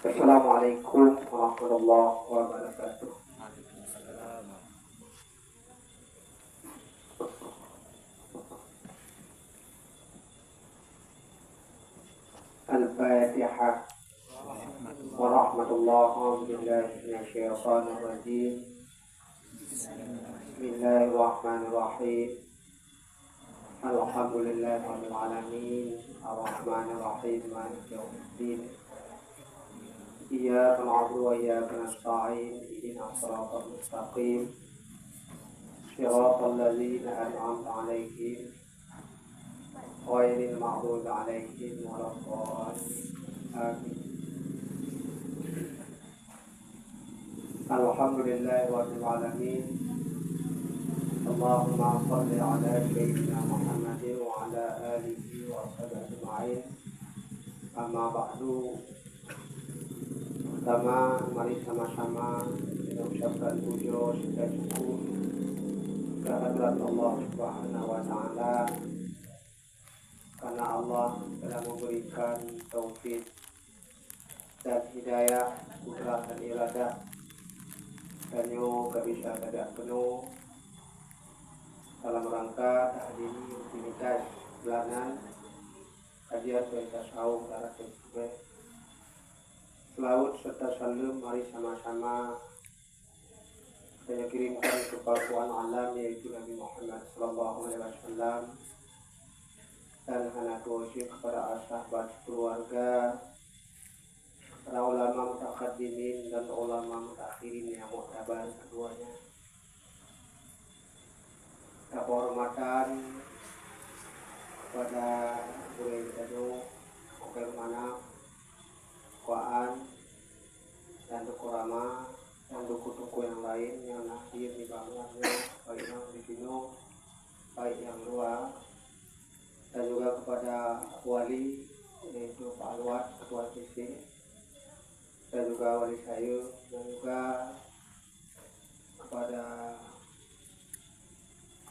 Assalamualaikum warahmatullahi wabarakatuh. Al-Fatihah. Warahmatullahi wabarakatuh. Bismillahirrahmanirrahim. Alhamdulillahirabbil alamin. Arrahmanirrahim. Maliki yaumiddin. Iyyaka na'budu wa iyyaka nasta'in. Ihdinas siratal mustaqim. Shiratal ladzina an'amta 'alaihim ghairil maghdubi 'alaihim waladdallin. Amin. Alhamdulillahirabbil alamin. Allahumma shalli 'ala sayyidina Muhammadin wa 'ala alihi wa sahbihi ajma'in. Amma ba'du. Pertama, mari sama-sama kita ucapkan puji dan syukur kehadirat Allah Subhanahu wa taala, karena Allah telah memberikan taufik dan hidayah, kudrat dan iradah dan kebiasaan tidak penuh dalam rangka tahdini rutinitas bulanan kajian tasawuf darat tersebut. Selaut serta salam mari sama-sama saya kirimkan kepada Tuhan alam, yaitu Nabi Muhammad sallallahu alaihi wasallam, dan anak doa kepada sahabat keluarga, para ulama mutaqaddimin dan ulama mutakhirin yang muktabar keduanya. Kehormatan kepada Buya Dado, Oke Mana, Kuaan, dan Tukurama, dan tuku-tuku yang lain yang hadir di bangunannya, baik yang di sini, baik yang luar, dan juga kepada wali, yaitu Pak Alwat, Ketua CC, dan juga wali saya, dan juga kepada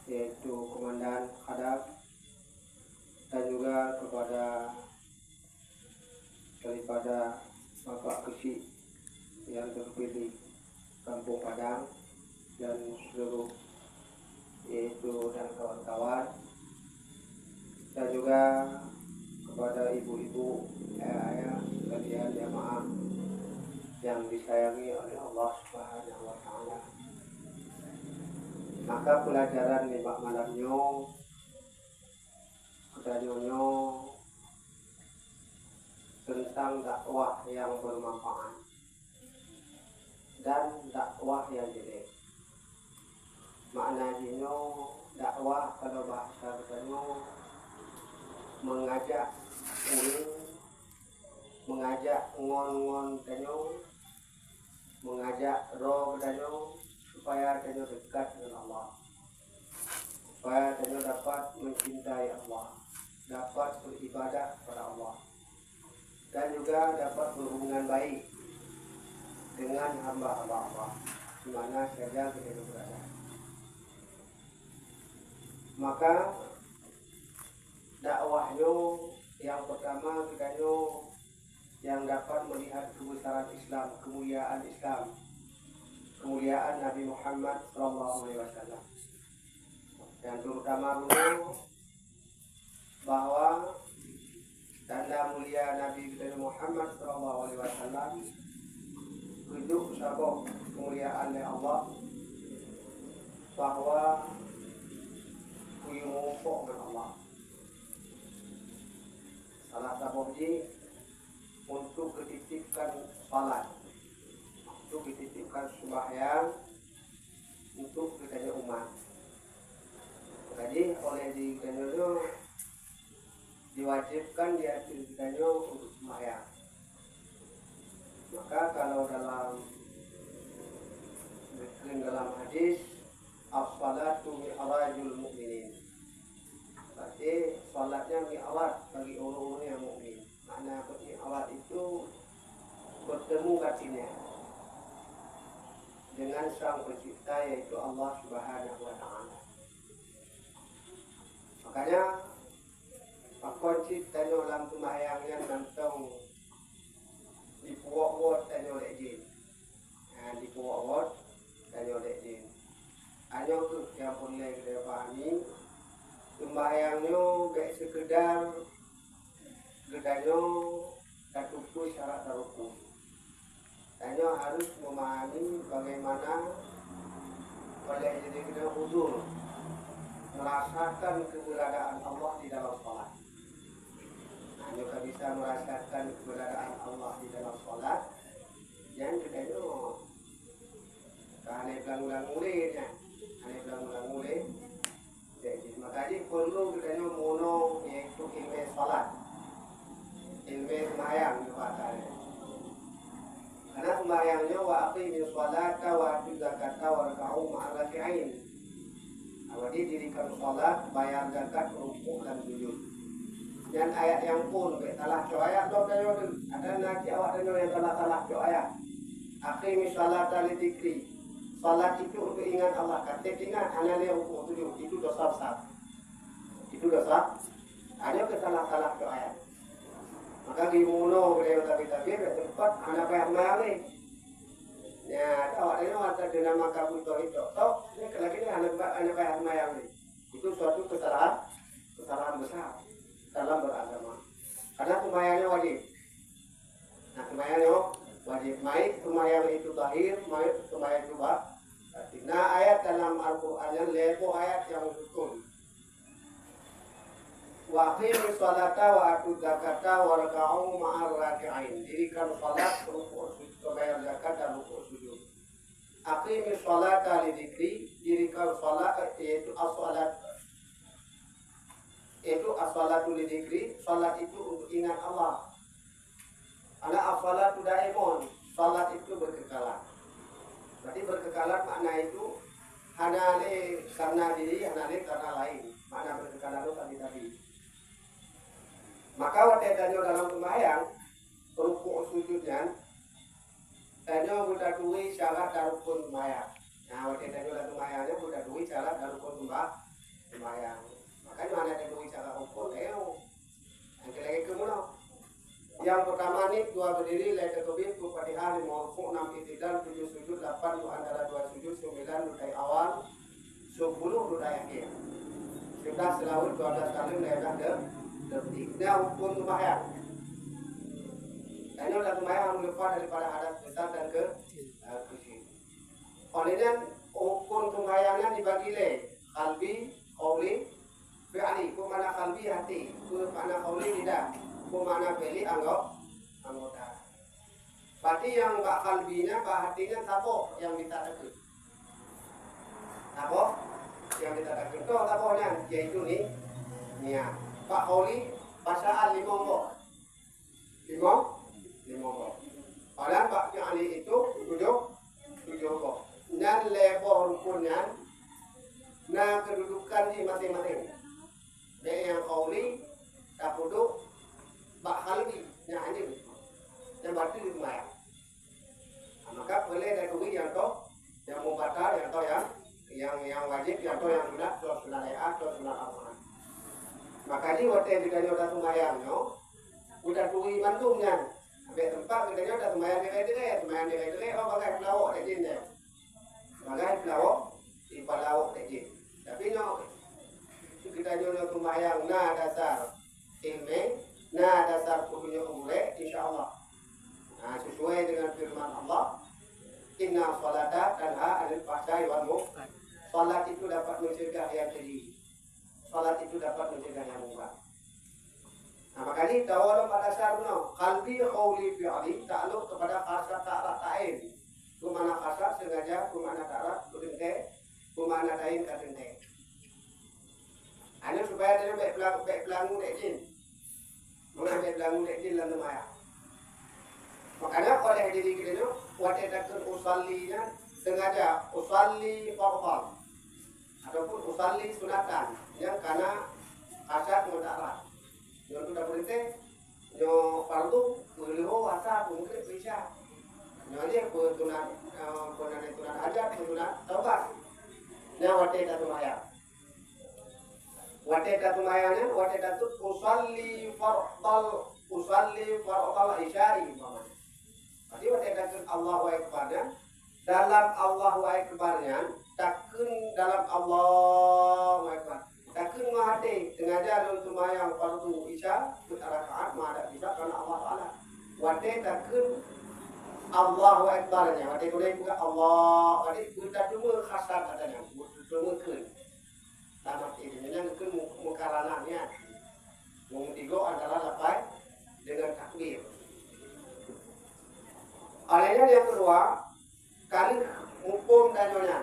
yaitu Komandan Kadab, dan juga daripada Bapak Kesi yang terpilih Kampung Padang dan seluruh yaitu dan kawan-kawan, dan juga kepada ibu-ibu, ayah, sekalian jamaah yang disayangi oleh Allah Subhanahu wa taala. Maka pelajaran lima malamnya kedanyonya tentang dakwah yang bermanfaat dan dakwah yang jelek. Maknanya dakwah kalau bahasa kedanyo mengajak ngon-ngon kedanyo, mengajak roh kedanyo supaya kedanyo dekat dengan Allah, supaya kedanyo dapat mencintai Allah, dapat beribadah kepada Allah, dan juga dapat berhubungan baik dengan hamba-hamba Allah di mana saja kita berada. Maka dakwahnya yang pertama kita yang dapat melihat kebesaran Islam, kemuliaan Nabi Muhammad SAW, dan terutama dulu bahwa tanda mulia Nabi Muhammad SAW hidup sabuk kemuliaan oleh Allah, bahwa kuyumupok dengan Allah. Salah satunya untuk dititipkan salat, untuk dititipkan sembahyang, untuk kita umat. Jadi oleh kita diwajibkan dia kita untuk sembahyang. Maka kalau dalam hadis as-salatu mi'rajul mu'minin, berarti salatnya mi'raj bagi orang-orang yang mukmin. Makna mi'raj itu bertemu batinnya dengan Sang Pencipta, yaitu Allah Subhanahu wa taala. Makanya pak kunci tanya dalam sembahyangnya nantong di puak sekedar gedanya tertutup syarat rukun. Hanya harus memahami bagaimana oleh jadi kita huzur merasakan keberadaan Allah di dalam sholat. Hanya bisa merasakan keberadaan Allah di dalam sholat yang kita itu aneh belang-belang mulainya, aneh belang-belang mulai. Jadi makanya perlu kita mono yaitu ilmu sholat, ilmu sembahyang katanya. Karena sembahyangnya wa aqimi sholata wa atu zakata warka'u ma'ar raki'in. Jadi dirikan sholat, bayar zakat, rukuk dan sujud. Dan ayat yang pun salah co ayat dok ada nanti awak dengar yang salah co ayat. Aqimi sholata li dzikri. Salat itu untuk ingat Allah. Kata ingat analia hukum tujuh itu dosa besar. Itu dosa. Ada kesalah-salah tu ayat. Maka di muno beliau tapi tempat anak bayar mari. Ya, awak ini waktu dengan maka butuh itu. Tok, ini lagi ni anak bayar mari. Itu suatu kesalahan besar dalam beragama. Karena sembahyangnya wajib. Nah, sembahyangnya wajib. Baik sembahyang itu zahir, baik sembahyang itu batin. Nah, ayat dalam Al-Quran yang lepo ayat yang betul. Wa aqimi sholata wa atu zakata warka'u ma'ar raki'in. Dirikan salat, rukuk, bayar zakat dan rukuk sujud. Aqimi sholata li dzikri. Dirikan salat yaitu as-salat. Itu as-salatu li dzikri. Salat itu untuk ingat Allah. Ana as-salatu daimun. Salat itu berkekalan. Berarti berkekalan makna itu hanale karena diri, hanale karena lain. Makna berkekalan itu tadi. Maka watedanyo dalam sembahyang rukuk sujudnya danyo buta duwi syarat darukun sembahyang. Nah, watedanyo dalam sembahyangnya buta duwi syarat darukun sembahyang. Makanya mana ada duwi syarat rukun yang lagi kemudian. Yang pertama ni dua berdiri, lai takbir, tu Fatihah, 5 rukuk, 6 i'tidal, 7 sujud, 8 antara 2 sujud, 9 rutai awal, 10 rutai akhir. 11 selawat, 12 kali mereka detiknya hukum sembahyang. Ini adalah sembahyang lupa daripada hadas besar dan kecil. Olehnya hukum sembahyangnya dibagi le qalbi, qauli, fi'li. Kumana qalbi hati, kumana qauli lidah, kumana fi'li anggota. Berarti yang bak qalbinya, bak hatinya tapo yang ditadakan. Tapo yang ditadakan itu taponya yaitu niat. Pak Qauli pasal 5 mbok. 5 mbok. Orang Pak Fi'li itu 7 mbok. Dan level rukunnya nah kedudukan di masing-masing. Dia yang Qauli tak duduk Pak Qalbi yang ini. Yang berarti di sembahyang. Maka boleh ada duit yang toh yang mubatal, yang toh yang wajib, yang toh yang sunat, sunat ayat, sunat al-Quran. Maka di waktu kita udah sembahyangnya, udah tunggu mantumnya. Sampai tempat kita udah sembahyang nilai-nilai, oh bagai pelawak tak jin deh. Bagai pelawak, di pelawak tak jin. Tapi kita udah sembahyang, nah dasar ilmu, nah dasar kudunya umure, insyaAllah. Nah sesuai dengan firman Allah, Inna sholata tanha anil fahsya'i wal munkar. Salat itu dapat mencegah yang keji. Salat itu dapat mencegah yang mungkar. Nah, makanya tawalam pada saruna qalbi qauli fi'li ta'alluq kepada kasar ta'arat ta'in. Kumana kasar sengaja, kumana ta'arat kudente, kumana ta'in kadente. Ini supaya dia baik pelangu dek jin. Mengambil pelangu dek jin dalam maya. Makanya oleh diri kita itu waktu takkan usallinya sengaja usalli fardhan ataupun usalli sunatan. Yang karena asal mutara, yang sudah berhenti, yang fardu beliau asal mungkin bisa, yang dia bertunat ajar, bertunat taubat, yang waktu itu maya, waktu itu usalli fardal isyari, jadi waktu itu Allahu Akbarnya, dalam Allahu Akbarnya, takun dalam Allahu Akbar. takkan mahati sengaja dalam sembahyang fardu isya rakaat ada bisa karena Allah Taala. Wate takkan Allahu Akbarnya, wate boleh buka Allah, wate kita cuma khasat katanya, cuma kun. Tamat ini yang kun mukarananya. Yang tiga adalah lapai dengan takbir. Alanya yang kedua, kali hukum dan nyonya.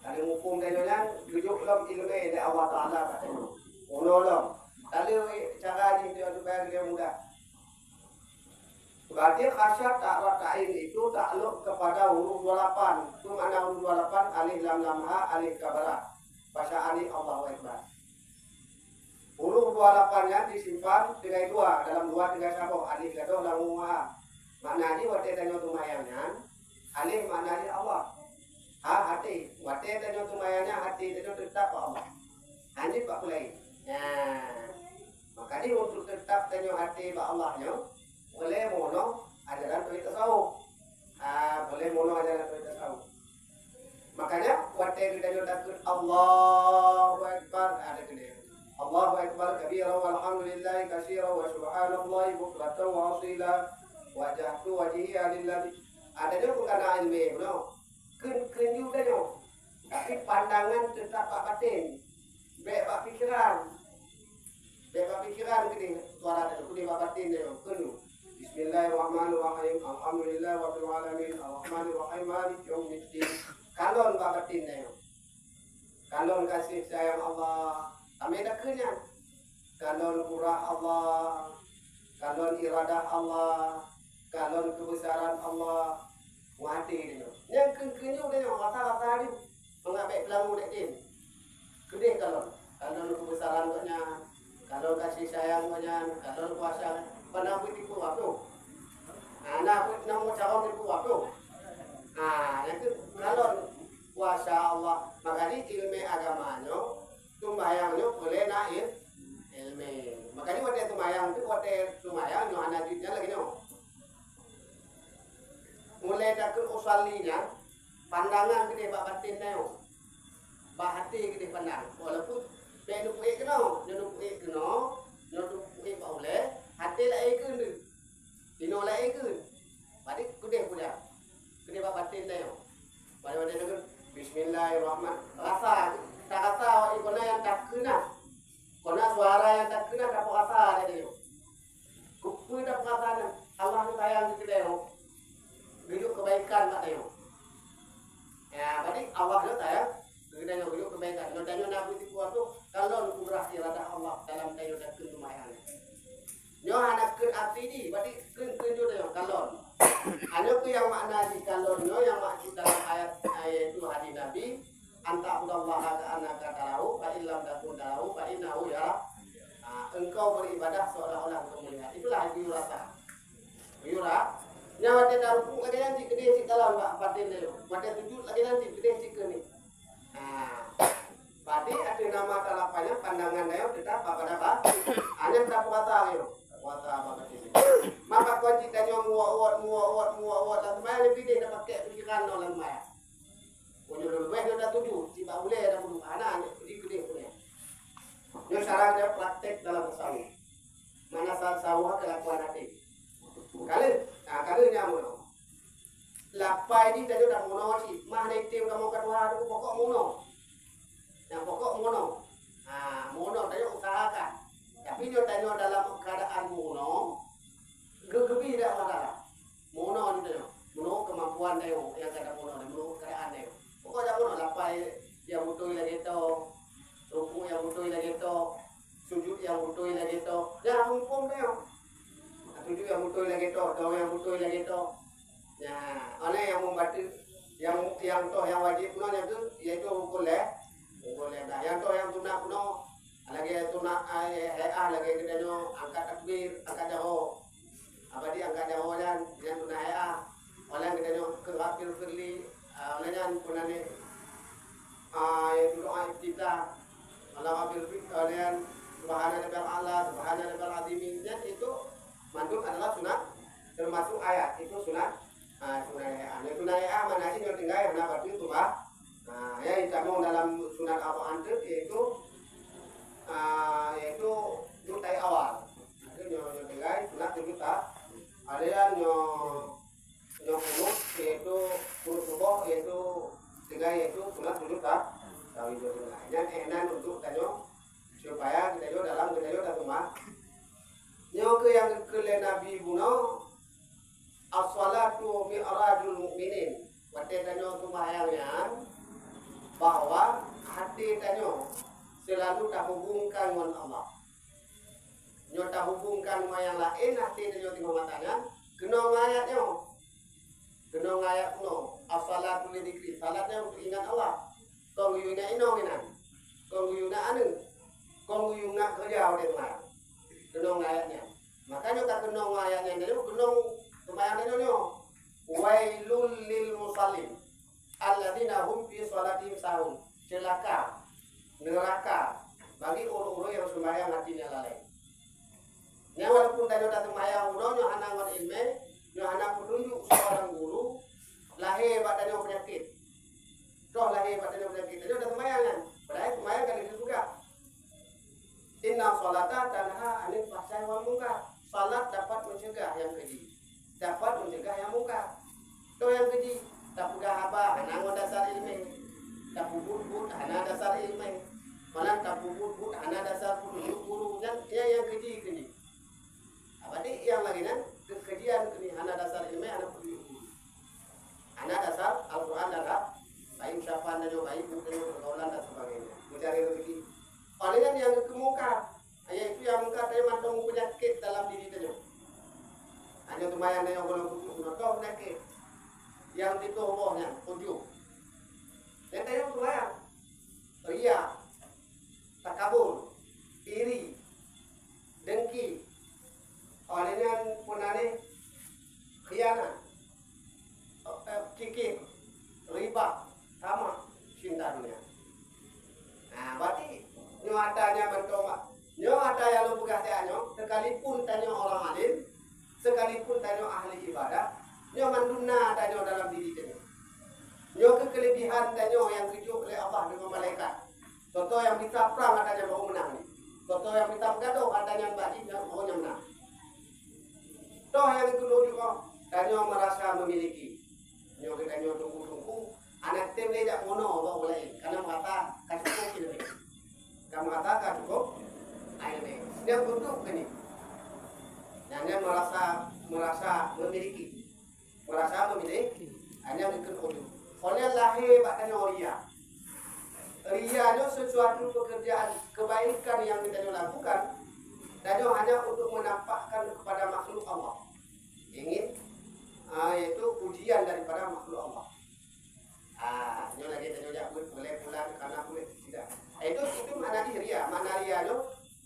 Kali hukum dan nyonya, duduk dalam ilmu dari Allah Ta'ala katanya. Unolong. Kali cara ini dia supaya dia mudah. Berarti khasyat ta'rat ta'in itu takluk kepada huruf 28. Itu mana huruf 28? Alif lam lam ha, alif kabarat. Bahasa alif Allahu Akbar. Huruf 28-nya disimpan tiga dua dalam dua tiga sabuk. Alif gadoh lam ha. Maknanya wate tanyo tumayangnya. Alif maknanya Allah. Ha hati. Wate tanyo tumayangnya hati tanyo tetap Allah. Hanya pak mulai. Nah, makanya untuk tetap tanyo hati pak Allahnya boleh mono ajaran tauhid tasawuf. Boleh mono ajaran tauhid tasawuf. Makanya wate tanyo takut Allahu Akbar ada gede. Allahu Akbar kabira walhamdulillahi katsira wa subhanallahi bukratan wa asila. Wajahku wajhiya lillahi. Ada juga bukan ilmu, no. Kun juga no. Tapi pandangan tetap batin. Bebak pikiran. Bebak pikiran gini. Suara ada kudu batin no. Kun. Bismillahirrahmanirrahim. Alhamdulillahirabbil alamin. Arrahmanirrahim. Maliki yaumiddin. Kalon batin no. Kalon kasih sayang Allah. Kami dah kenyang. Kalon murah Allah. Kalon iradah Allah. Kalon kebesaran Allah wadi dia. Yang kenyu dia kata-kata dia mengambil pelangu dia. Gede kalon kebesaran nya, kalon kasih sayang nya, kalon kuasa pada itu waktu. Anak nama cara itu waktu. Yang kalon kuasa Allah. Makanya ilmu agamanya tumbayangnya boleh naik ilmu. Makanya waktu tumbayang itu waktu tumbayang yang anak judnya lagi no. Mulai dari usalinya, pandangan gede bak batin neo, bak hati gede pandang. Walaupun penuk keno, nyoduk boleh, hati lah ikun tu, dino lah ikun. Balik gede punya, gede bak batin neo. Pada dengan Bismillahirrahmanirrahim. Tak rasa ikona yang tak kena, kona suara yang tak kena tak rasa ada dia. Kupu tak rasa Allah tu sayang kita neo. Hidup kebaikan tak tahu. Ya, berarti Allah itu ya, kita nak hidup kebaikan. Kalau tanya Nabi itu tu, kalau kurang iradah Allah dalam tayu dan ketumayan. Nyo anak kun arti ni, berarti kun juga yang kalau. Hanya tu yang makna di kalau nyo yang maksud dalam ayat itu hadis Nabi, anta Allah ka anaka tahu, fa illam takun tahu, fa innahu ya. Engkau beribadah seolah-olah engkau melihat. Itulah yurata. Yura nyawa dia taruh lagi nanti gede si kalau nggak paten dia, mata tujuh lagi nanti gede si kini. Berarti ada nama kalapanya pandangan dia tetap apa? Hanya tak puasa yo, puasa apa sini. Maka kunci tanya muat, dan mana lebih dia dapat pakai pikiran orang maya. Punya lebih dia dah tujuh, si tak boleh ada pun anak gede punya. Yang sekarang dia praktek dalam tasawuf. Mana tasawuf kelakuan hati. Kali nyamun. Lapai ini tadi dah mono sih. Mah nanti kamu kedua itu pokok mono. Yang pokok mono. Mono tadi usahakan. Tapi dia tanya dalam keadaan mono, gebi dah masalah. Mono itu tanya. Mono kemampuan dia yang kada mono, mono keadaan dia. Pokoknya mono lapai yang butuh lagi tu, ruku yang butuh lagi tu, sujud yang butuh lagi tu. Jangan hukum dia. Tujuh yang butuh lagi tu, dua yang butuh lagi tu. Nah, oleh yang membantu, yang wajib puno yang tu, iaitu boleh. Dah. Yang tu yang sunat puno, lagi sunat lagi kita no angkat takbir, angkat jauh. Apa dia angkat jauh dan yang sunat oleh kita no kafir firli, oleh yang puno ni, yang doa iftitah, oleh kafir firli, oleh yang subhanallah azim itu. Mantuk adalah sunat termasuk ayat itu sunat sunat ayat. Sunat ayat mana sih yang tinggal yang berarti itu bah. Ya kita mau dalam sunat awal antep yaitu jutai awal. Ada nyo tegai sunat juta. Ada nyo kunut yaitu kunut subuh yaitu tegai yaitu sunat juta. Tahu itu dan enan untuk tanyo supaya kita yo dalam kita yo rumah. Nyo ke yang ke Nabi buno as-salatu mi'rajul mu'minin. Wate tanyo sembahyangnya bahwa hati tanyo selalu terhubungkan dengan Allah. Nyo terhubungkan dengan yang lain hati tanyo tengok matanya kena ngayatnya. Kena ngayat no as-salatu li dzikri. Salatnya untuk ingat Allah. Kong yuna ino minan. Kong yuna anu. Kong yuna kerja oleh Tuhan. Kena ngayatnya. Makanya tak kena ngayatnya dia kena sembahyang dia. Wailul lil musallin alladzina hum fi salatihim sahun. Celaka, neraka bagi orang-orang yang sembahyang hatinya lalai. Nya walaupun tadi datang sembahyang udah nyo anak ngon ilmu, nyo anak petunjuk seorang guru, lahir badannya penyakit. Toh lahir badannya penyakit. Tadi datang sembahyang kan. Padahal sembahyang kan itu juga. Inna sholata tanha anil fahsya'i wal munkar. Salat dapat mencegah yang keji. Dapat mencegah yang munkar. Toh yang keji, tak pudah apa, anak dasar ilmu. Tak pubut anak dasar ilmu. Malah tak pubut anak dasar petunjuk guru kan yang keji. Berarti yang lagi kan kekejian anak dasar ilmu anak petunjuk guru. Anak dasar Al-Qur'an dan baik ucapan dan baik bukan pergaulan dan sebagainya. Mencari rezeki. Palingan yang kemungkar, yaitu yang mungkar dari mantong penyakit dalam diri tadi. Hanya lumayan yang belum putus notok penyakit yang di tubuhnya tujuh. Yang tadi lumayan, ria, takabur, iri, dengki, palingan punane, khianat, kikir, riba, sama cinta dunia. Nah, berarti nyo adanya bertobat. Nyo ada yang lu pegah nyo, sekalipun tanya orang alim, sekalipun tanya ahli ibadah, nyo manduna tanya dalam diri tanya. Nyo kekelebihan tanya yang ditunjuk oleh Allah dengan malaikat. Contoh yang kita perang katanya mau menang nih. Contoh yang kita gaduh katanya bagi yang mau menang. Toh yang kedua juga tanya merasa memiliki. Nyo kita nyo tunggu-tunggu. Anak tim dia tak mono bawa boleh karena mata cukup ini. Kamu katakan cukup ini. Dia butuh ini. Dan dia merasa memiliki. Hanya bikin ujung. Oleh lahir bakanya ria. Ria itu sesuatu pekerjaan kebaikan yang kita lakukan. Dan hanya untuk menampakkan kepada makhluk Allah. Ingin yaitu pujian daripada makhluk Allah. Nyo lagi tanya boleh pulang karena boleh tidak. Itu mana ria? Mana ria nyo?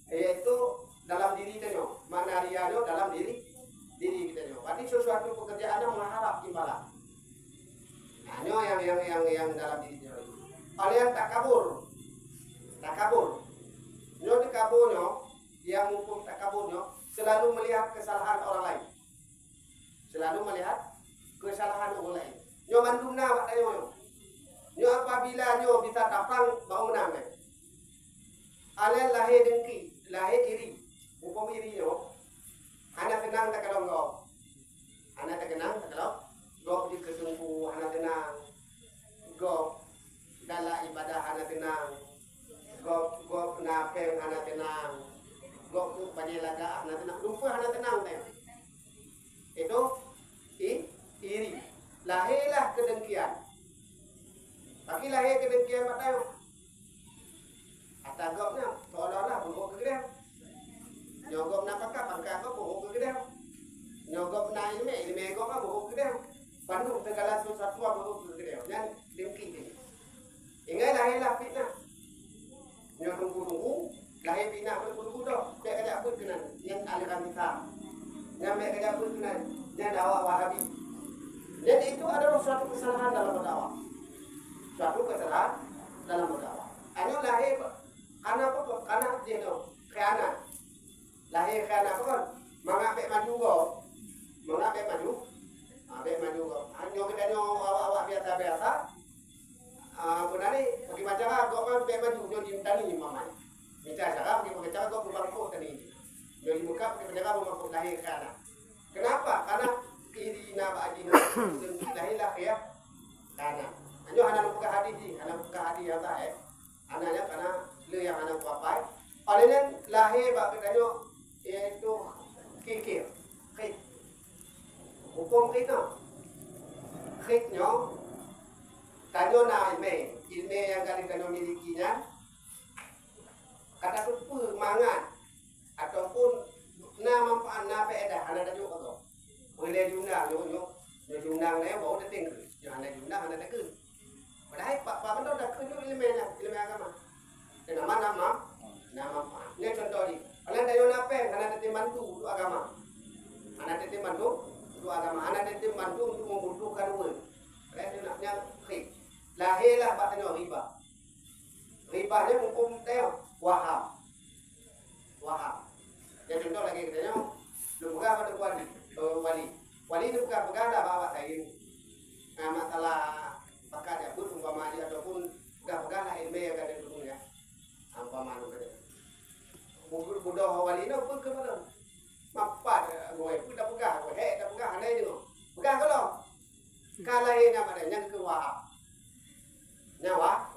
Yaitu dalam diri kita nyo. Mana ria nyo dalam diri kita nyo. Berarti sesuatu pekerjaan yang mengharap imbalan. Nyo yang dalam diri nyo. Kalau yang takabur. Nyo takabur nyo, yang mumpung takabur nyo selalu melihat kesalahan orang lain. Nyo mandumna pak nyo. Nyo apabila nyo bisa tapang mau menang. Alel lahir dengki, lahir iri. Upam iri nyo. Anak tenang tak kalau ngok. Anak tak kenang tak kalau. Gok di ketunggu anak tenang. Gok dalam ibadah anak tenang. Gok napeng anak tenang. Gok panjelaga anak tenang. Lupa anak tenang teh. Itu iri. Lahirlah kedengkian. Bagi lahir kedengkian matanya. Atagoknya, seolah-olah buruk kegedel. Nyogok na pangka kok buruk kegedel. Nyogok na ilme kok buruk kegedel. Bandung segala sesuatu buruk kegedel. Dan dengki ini. Ingat lahirlah fitnah. Nyo tunggu-tunggu, lahir fitnah tunggu-tunggu dah. Dek ada apa kenan? Yang aliran kita. Yang ada apa kenan? Yang dakwah Wahabi. Dan itu adalah suatu kesalahan dalam berdakwah. Hanya lahir karena apa? Karena dia tu khianat. Lahir khianat kan? Mengabek maju kau. Abek maju kau. Hanya kita awak biasa. benar ni bagi cara kau kan pakai baju dia di tani ni mamai. Minta cara bagi cara kau berbangkok tani. Dia di muka bagi cara berbangkok lahir kana. Kenapa? Karena irina ba'dina lahir lah ya. Kana. Anjo anak buka hati di, anak buka hati yang tak anaknya karena le yang anak papai. Palingnya lahir bak katanya iaitu kikir. Khik. Hukum kita. Khiknya tanyo na ilme yang kalian milikinya kata tu mangan ataupun na manfaat na faedah anak tajuk apa boleh diundang yo diundang ni bawa datang ke jangan ada diundang anak tak ke padahal pak benda dah ke ilmu agama dan nama ni contoh ni kalian tajuk na apa anak datang bantu untuk agama anak datang bantu untuk agama anak datang bantu untuk membutuhkan duit kalian naknya khik lahirlah batanya riba. Ribanya hukum teo wahab. Jadi contoh lagi katanya, lu buka pada wali. Wali itu bukan dah bawa saya ini. Masalah pakai dia pun umpama dia ataupun bukan lah ilmu yang ada dulunya. Umpama lu katanya. Budak wali itu pun kepada mapat gue pun dah buka, dah buka aneh itu. Buka kalau kalau ini apa yang ke wahab. Nyawa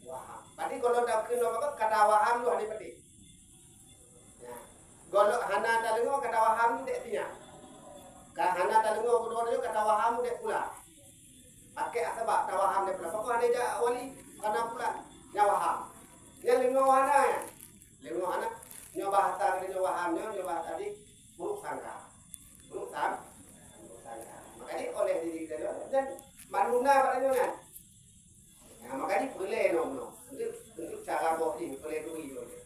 waham. Berarti kalau dah kena apa kata waham tu hari peti. Ya. Kalau hana talengo kata waham tu dek tinya. Hana talengo kedua tu kata waham dek pula. Pakai asbab kata waham dek pula. Pokok ada je wali kena pula nyawa waham. Yang lengo hana ya. Lengo hana nyawa bahasa dia waham nyawa bahasa tadi buruk sangka. Buruk sangka. Makanya oleh diri dia dan manuna padanya kan. Nah, makanya boleh untuk cara bohong boleh duit boleh.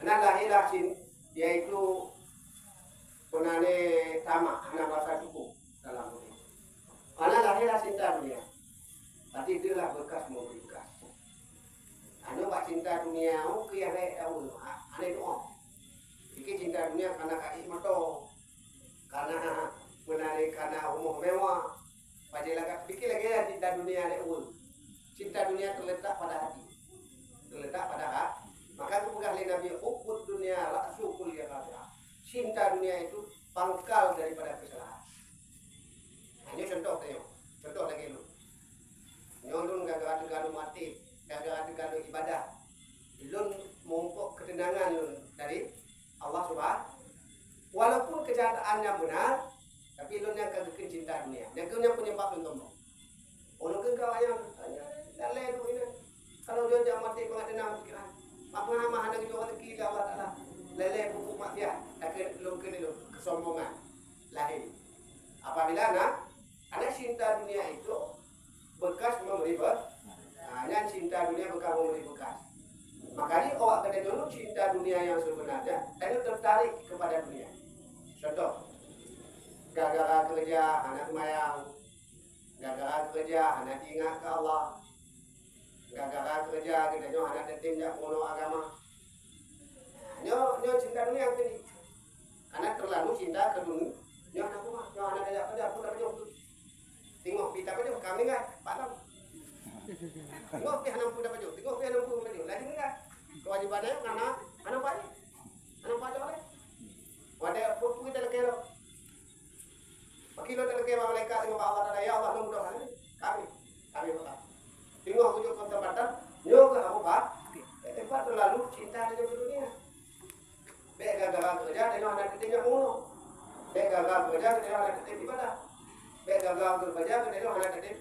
Anak lahir yaitu punane tamak anak bahasa cukup dalam ini. Anak lahir cinta dunia. Berarti itulah bekas mau bekas. Anak buat cinta dunia, yang tahu. Anak itu Iki cinta dunia karena kaki moto, karena menarik karena umur mewah. Padahal pikir lagi ya cinta dunia ada cinta dunia terletak pada hati. Terletak pada hati. Maka aku pegang Nabi ukut dunia la syukul ya kafir. Cinta dunia itu pangkal daripada kesalahan. Ini contoh tanya. Contoh lagi lu. Nyolun gara-gara mati, gara-gara ibadah. Lun mumpuk ketenangan lun dari Allah Subhanahu. Walaupun kejahatannya benar, tapi lun yang kagak cinta dunia. Yang punya penyebab untuk orang kau ayam dalai tu ini. Kalau dia jam mati pengadenan pikiran. Apa nama anak itu orang kiri Allah Taala. Lele buku maksiat, akan lungkin itu kesombongan lahir. Apabila anak cinta dunia itu bekas memberi hanya cinta dunia bekas memberi bekas. Makanya awak kena dulu cinta dunia yang sebenarnya dan tertarik kepada dunia. Contoh, gara-gara kerja anak mayang. Gara-gara kerja anak ingat ke Allah. Gara-gara kerja kita nyo anak detim jak mono agama. Nyo cinta dunia ini. Karena terlalu cinta ke dunia. Nyo anak rumah, nyo anak kerja aku dah kerja. Tengok kita kerja kami enggak, padam. Tengok pi anak puda baju, tengok pi anak puda baju. Lagi enggak. Kewajibannya karena anak apa? Anak apa oleh? Wadah pun kita lekero. Pakilo terkait malaikat dengan Allah Taala ya Allah mudah-mudahan kami Pak. Tengok aku juga tempatan, yo ke aku Pak. Tempat terlalu cinta dengan dunia. Baik gagal kerja dengan anak kecilnya mulu. Baik gagal kerja dengan anak kecil di mana? Baik gagal kerja dengan anak kecil.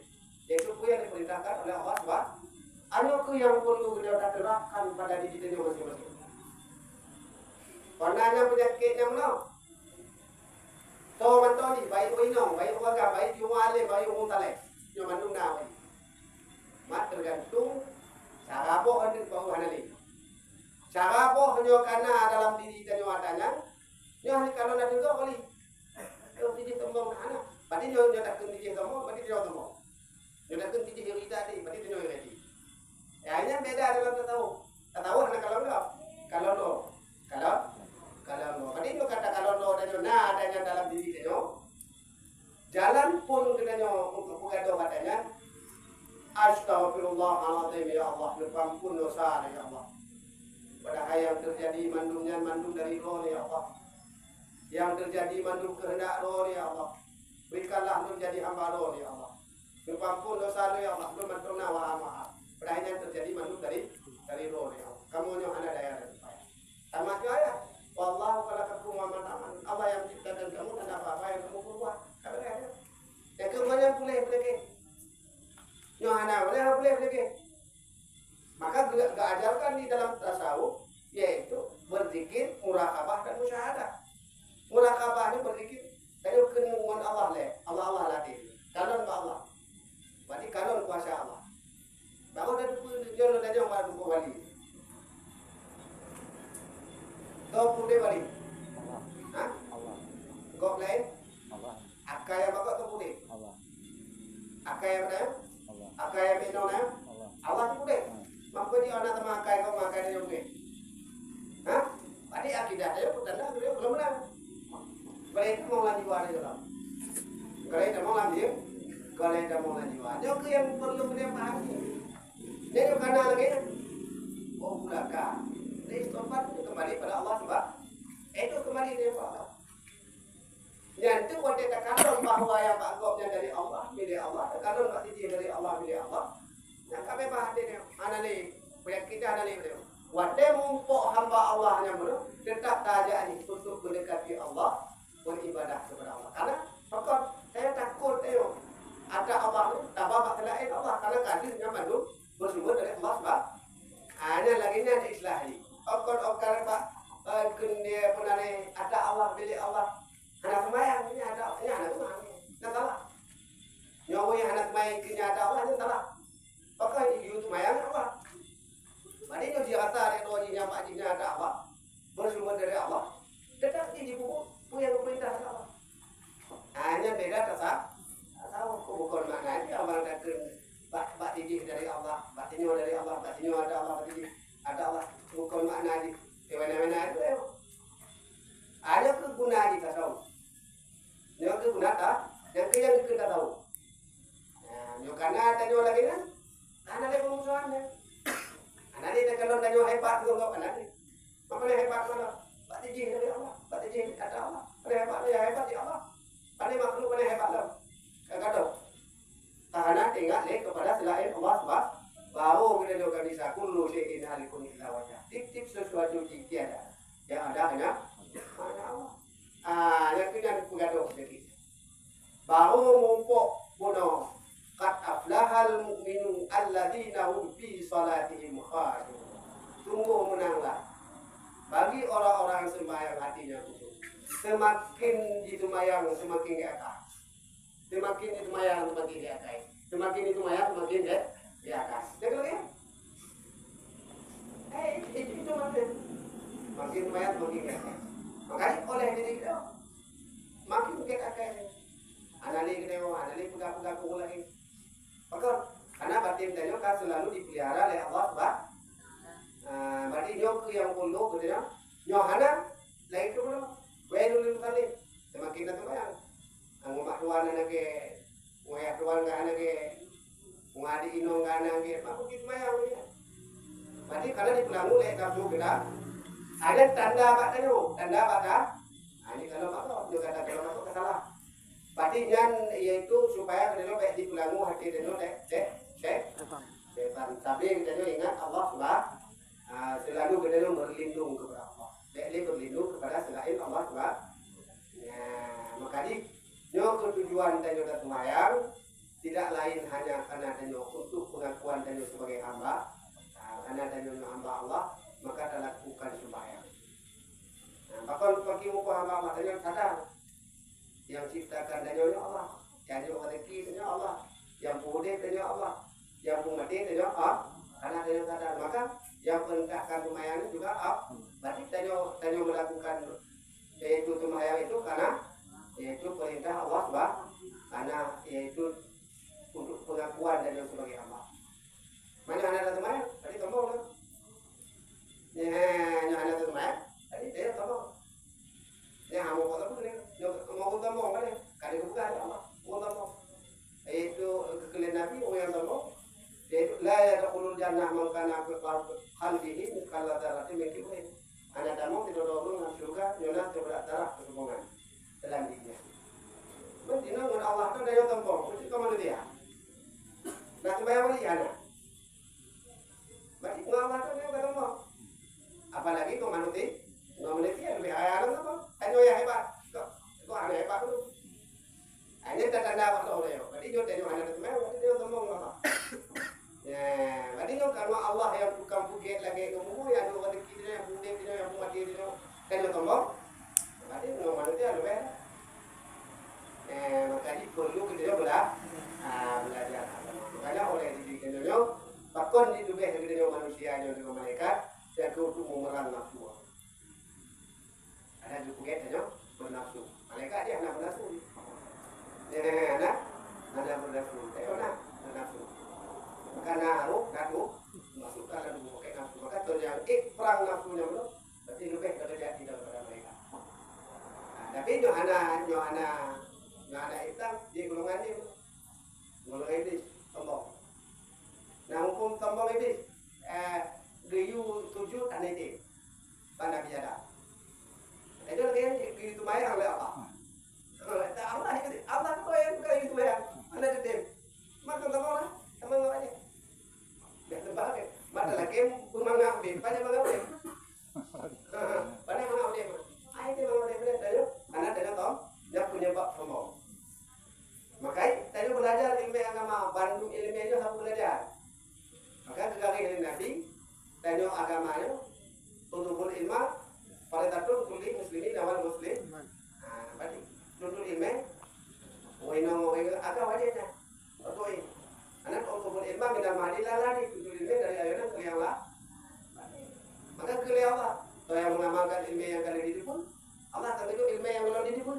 Itu yang diperintahkan oleh Allah Subhanahu. Anu ku yang perlu kita terapkan pada diri kita masing-masing. Karena penyakitnya mana? Tahu mantu ni, baik winong, baik warga, baik jual, baik umum talek, cuma mandung nawi. Mat tergantung cara apa hendak bawa hanali. Cara apa hanya karena dalam diri kita adanya, ni hari kalau nak juga kali. Kalau diri tembong anak, berarti dia tak kena diri tembong, berarti dia tembong. Dia tak kena diri kita ni, berarti dia ready. Ya hanya beda dalam tahu anak kalau no. Berarti itu kata kalau no adanya dalam diri kita. Jalan pun katanya untuk bukan doa katanya Astagfirullahaladzim ya Allah, ampun dosa ya Allah. Padahal yang terjadi mandumnya mandum dari roh ya Allah. Yang terjadi mandum kehendak roh ya Allah. Berikanlah nur jadi hamba roh ya Allah. Ampun dosa ya Allah, nur mantuna wa amaha. Padahal yang terjadi mandum dari roh ya Allah. Kamu yang ada daya dan upaya. Tamatnya ya. Wallahu khalaqakum wa ma ta'malun. Allah yang menciptakan kamu dan apa-apa yang kamu perbuat. Kamu ada. Yang kemudian boleh lagi. Yohana boleh lagi. Maka diajarkan di dalam tasawuf yaitu berzikir, muraqabah dan musyahadah. Muraqabah ini berzikir kayu kenuan Allah le. Allah latih. Kanon Allah. Berarti kanon kuasa Allah. Baru ada jono dan yang baru wali. Kau pulih balik. Allah. Hah? Allah. Kau lain? Allah. Akaya bakal kau pulih. Allah. Akaya mana? Allah. Akaya minona? Allah. Allah tu pulih. Mampu dia anak teman akaya kau makan dia pulih. Hah? Tadi akidah dia petanda dia belum menang. Kalau itu mau lanjut ada dalam. Kalau itu mau lanjut, kalau itu mau lanjut ada. Itu yang perlu dia pahami. Dia tu kena lagi. Oh belaka. Ini tempat kembali pada Allah sebab itu kembali dia Allah. Yang itu kalau kita kandung bahawa yang bagusnya dari Allah, milik Allah, kandung tak tinggi dari Allah, milik Allah. Yang kami bahas ini, anali, proyek kita anali beliau. Wadah mumpuk hamba Allah yang benar, tetap tajak ini untuk mendekati Allah, beribadah kepada Allah. Karena pokok saya takut ada Allah itu, tambah bak lain Allah, karena kadirnya mandu bersumber dari Allah sebab hanya lagi ni ada islah ini. Okon pak kena pernah ni ada Allah milik Allah. Anak semayang ini ada ini anak semayang. Nak salah. Nyawa yang anak semayang kini ada Allah ni salah. Pakai you semayang apa? Mari nyo dia kata ada doa jinya pak jinya ada Allah. Bersumber dari Allah. Tetap di buku punya perintah Allah. Hanya beda tak tahu bukan makna dia orang datang bak tijih dari Allah, bak tinyo dari Allah, bak tinyo ada Allah, bak tijih ada Allah. Bukan makna di mana-mana itu ada kegunaan kita tahu. Yang kegunaan tak, yang kita tahu. Nah, karena ada nyo lagi kan, anak dia pemusuhan dia. Anak dia kalau ada nyo hebat tu kau anak dia. Apa dia hebat mana? Bak tijih dari Allah, bak tijih ada Allah. Pada hebat dia hebat di Allah. Pada makhluk pada hebat lah. Kata tahanan tinggal kepada selain Allah sebab bahawa kita juga bisa kullu syai'in halikun illa wajah. Tip-tip sesuatu tiada. Yang ada hanya Allah. Yang itu yang pengaruh sedikit. Bahawa mumpuk bunuh qad aflahal mu'minun alladzina hum fi salatihim khashi'un. Sungguh menanglah bagi orang-orang sembahyang hatinya khusyuk. Semakin disembahyang semakin di atas. Semakin disembahyang semakin di atas. Semakin disembahyang semakin di atas. Jangan lagi. Itu maksud. Makin banyak makin di atas. Makanya oleh diri kita makin ke atas. Anali kita anali pegang-pegang pukul lagi. Maka karena batin tanya kan selalu dipelihara oleh Allah sebab berarti nyok yang perlu gitu nyohana lagi tu belum. Wailul kali. Semakin itu bayang. Ang makruan na ke ngoyak tuan ga na ke ngadi inong ga na ke mapukit mayang ni. Berarti kalau di pelangu lek kamu kita ada tanda apa tanda apa? Ini kalau apa juga ada kalau apa salah. Berarti yang yaitu supaya kita baik di pelangu hati kita setan. Tapi kita ingat Allah sebab selalu kita berlindung kepada Allah. Dia berlindung kepada selain Allah sebab makanya tujuan tanyo sembahyang tidak lain hanya karena tanyo untuk pengakuan tanyo sebagai hamba. Karena tanyo hamba Allah maka adalah lakukan sembahyang. Bahkan bagi muka hamba Allah tanyo sadar yang ciptakan tanyo Allah, yang rezeki tanyo Allah, yang pudih tanyo Allah, yang mati tanyo Allah. Karena tanyo sadar maka yang perintahkan sembahyang juga Allah. Berarti tanyo melakukan yaitu sembahyang itu karena yaitu perintah Allah sebab karena yaitu untuk pengakuan dan yang sebagai hamba. Mana ada sembahyang? Tadi tombol kan? Nya ada sembahyang? Tadi dia tombol. Nya mau kota pun ni, mau tombol kan? Kali buka Allah, mau tombol. Itu kekelian Nabi yang tombol. lana qalbihi kala darati min kibrin. Ana damu tidak dorong dengan surga nyona terberat darah hubungan dalam dirinya. Mendina dengan Allah tu daya tempong, mesti kau mana dia? Nak bayar wali ana. Berarti Allah tu daya tempong. Apalagi kau manusia, manusia lebih ayam apa? Hanya yang hebat, kau ada hebat tu. Hanya tanda waktu orang. Berarti dia tanya mana tu, berarti dia tempong apa? Ya, berarti kalau Allah yang bukan bukit lagi kamu yang ada rezeki dia, yang bukit dia, yang mati dia, kan dia tombol. Berarti manusia lebih. Makanya perlu kita belajar. Makanya oleh diri kita bahkan di dunia kita manusia yang juga malaikat dan untuk memerangi nafsu. Ada juga kita bernafsu. Malaikat dia anak bernafsu. Anak bernafsu. Anak bernafsu. Karena harus masukkan dan memakai nafsu. Maka terjang perang nafsunya belum. Berarti lebih terjadi daripada mereka. Tapi anak hitam dia golongan dia. Golongan iblis tombol. Nah hukum tombol iblis geyu 7 anak itu. Pandang biada. Itu lagi itu bayar oleh Allah. Allah tu yang bukan itu bayar. Anak itu. Maka tombol lah. Tombol aja. Dah tempat ke. Mata lagi mengangkat dia. Banyak mengangkat dia. Banyak mengangkat dia. Ai dia mengangkat dia dah. Anak dia tom. Dia punya bab tombol. Makanya tadi belajar ilmu agama, Bandung ilmunya harus belajar. Maka ketika ilmu Nabi, tanya agamanya, tuntut ilmu, pada tatung kulit muslimin awal muslim. Berarti tuntut ilmu, wino agama wajibnya. Betul. Anak tuntut ilmu minta mahdilah lagi tuntut ilmu dari ayatnya ke yang lah. Maka ke Allah, kalau yang mengamalkan ilmu yang kali ini pun, Allah akan itu ilmu yang belum ini pun,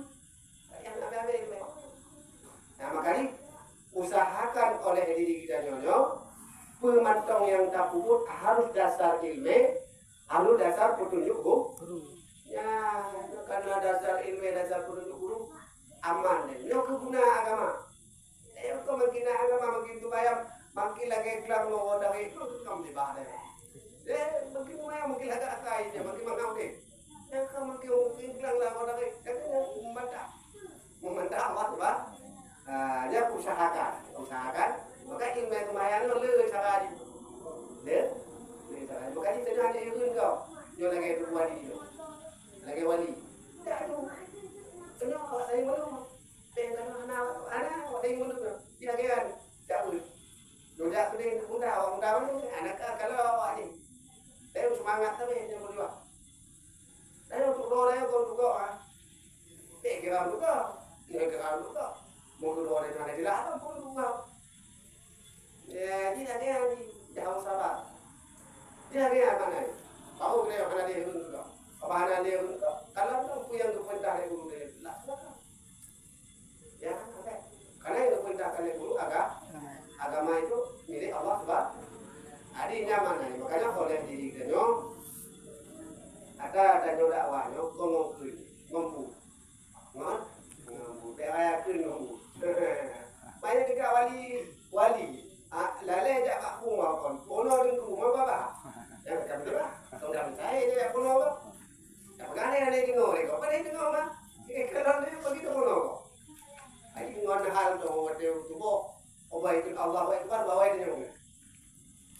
yang ada ilmu. Nah makanya usahakan oleh diri kita nyonya pemantong yang tak puput harus dasar ilmu, harus dasar petunjuk guru. Ya karena dasar ilmu, dasar petunjuk guru aman deh. Nyo keguna agama. Kau makin agama makin tu bayam, makin lagi kelam lo dari itu kamu di bawah deh. Makin mana makin agak akai dia, makin mana deh. Ya kau makin kelam lah dari, katanya memantah Allah tu bah. Dia usahakan, maka ilmu kemayan lu cara di, makanya tadi ada ilmu kau, dia lagi itu lagi wali, aduh, kenapa saya belum, anak ada yang belum, dia kan, jauh, sudah anak kalau ini, saya semangat tapi yang berdua, saya untuk kau juga, kira juga. Mungkin orang yang ada di dalam pun juga. Ya, dia jauh sabar. Dia mana? Tahu dia mana dia juga. Apa mana dia juga? Kalau tu yang diperintah oleh guru dia, laksanakan. Ya, okay. Karena yang diperintahkan oleh guru agama itu milik Allah Subhanahu. Adinya mana? Makanya oleh diri kita ada dakwahnya ngomong Beraya ke nunggu. Banyak juga wali. Lale ajak kat rumah kon. Kono dengan rumah bapa. Yang macam tu lah. Tonggang saya dia kono apa? Tak pernah ada yang dengar mereka. Apa dia dengar mah? Kalau dia pergi ke kono. Ai ngon hal tu dia tu obai itu Allah wa akbar bawa dia ni.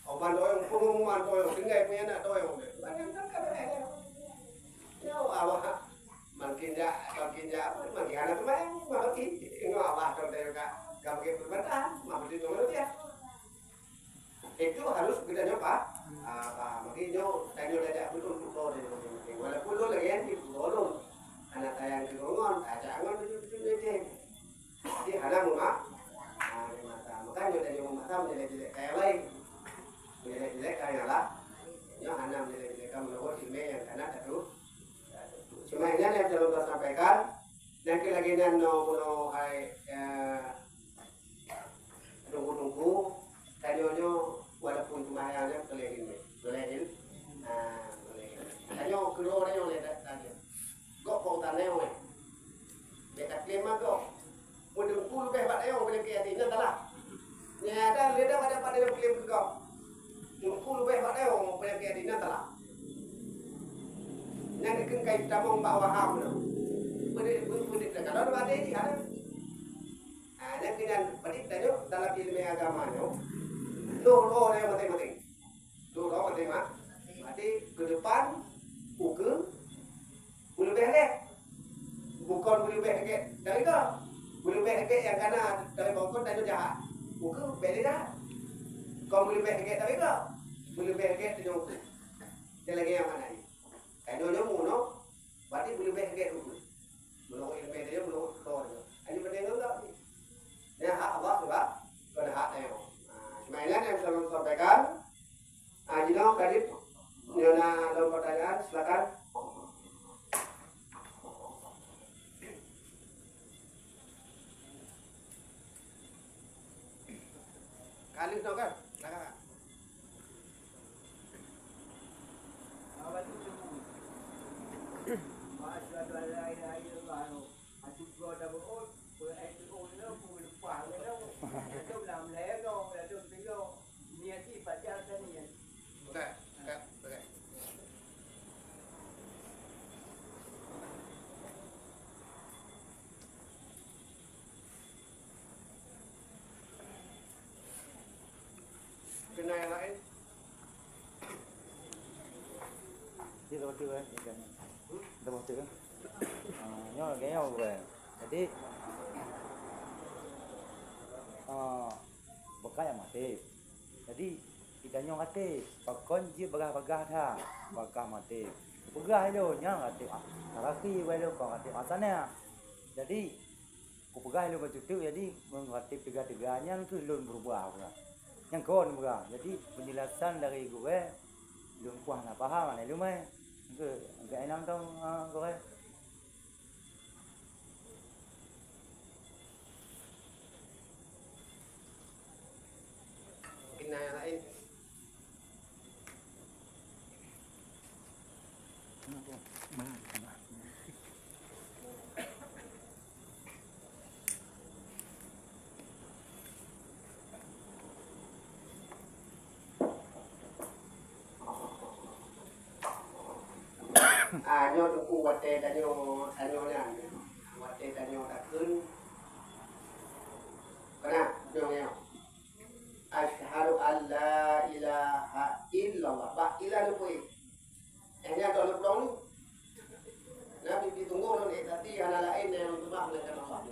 Oban doang kono man doang dengai punya nak doang. Banyak kan ada. Ya Allah. Makin anak main, makin Allah terdekat, kamu berbeda, makin nomor dia. Itu harus kita nyoba, makin tanya ada betul walaupun lo lagi yang dibolong, anak saya yang dirongon, jangan betul jadi ada mama, makanya dari mama menjadi kayak lain, menjadi kayak lah, yang anak menjadi kamu lewat email yang karena terus. Cuma ini yang saya sampaikan, yang lagi no hai tunggu tadinya walaupun cuma hanya kelehin, tadinya keluar ni oleh tadi, kok pautan ni oleh, dekat lima kok, mudeng puluh hebat boleh kiat ini adalah, ni ada pada klaim kau, mudeng puluh hebat ke dina telah. Nang ikan kai tamong bawa ham no. Pudik kalau ada ini ada. Nang dengan pedik tadi dalam ilmu agama no. Lo yang penting. Lo penting mah. Berarti ke depan uke bulu behek. Bukan bulu behek dari ke bulu behek yang kana dari bongkot tadi jahat. Uke beda. Kau bulu behek dari ke bulu behek tu uke. Dia lagi yang mana ni? Kalau nyamu no, berarti bulu behek uke. Belum ilmu dia belum tahu. Ini penting enggak? Ini hak Allah sebab pada hak saya. Cuma ini yang saya sampaikan. Jino kadip, Nona ada pertanyaan, silakan. Kali no kan, silakan. Kena yang lain. Dia waktu kan, dia waktu kan. Nhau cái nhau về, jadi bekas yang mati. Jadi kita nyong mati, pakon je bagah-bagah dah, bagah mati. Bagah itu nyong mati. Taraki welo kau mati asalnya. Jadi ku bagah itu betul tu, jadi mengerti tiga-tiganya itu lun berubah pula. Yang kawan berubah. Jadi penjelasan dari gue lun kuah nak faham mana lu mai. Ke agak enam tahun gue. Kena yang lain. Nyo tunggu wate danyo nya. Wate danyo dah kun. Kena nyo. Asyhadu an la ilaha illallah. Ba ilah lu pui. Hanya kalau dong. Nabi ditunggu non tadi ana lain yang tumbah dengan Allah.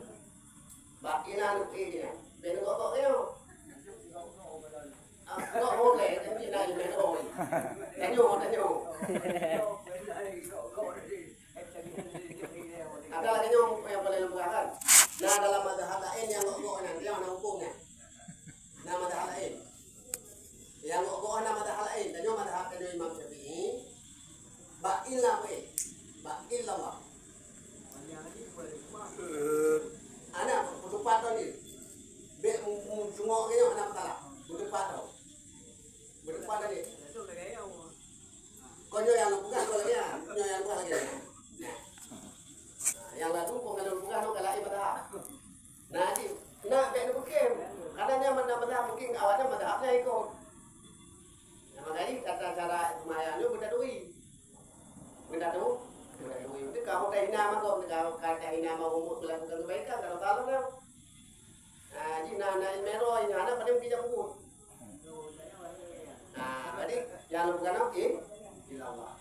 Ba ilah lu pui dia. Ben kok yo. Kok boleh jadi nai ben oi. Danyo. Ada lagi yang boleh lembaran. Nah dalam madhab lain yang ngok nanti yang hukumnya. Nah madhab lain. Yang ngok madhab lain. Dan yang madhab dari Imam Syafi'i. Ba'illah we. Ba'illah lah. Anak putus patah ni. Bek sungok ni anak salah. Putus patah. Putus patah ni. Kau yang bukan kau lagi ya. Yang bukan lagi. Yang lalu kalau bukan kalau ibadah. Nah, nak benda bukan. Katanya mana mungkin awalnya madhabnya ikut. Nah, makanya kata cara lumayan itu benda dui. Itu kalau kayak nama kau, kalau kayak nama umur melakukan kebaikan kalau kalau kan. Nah, jina anak merah ini anak pada mungkin umur. Nah, jadi jangan bukan oke. Allah.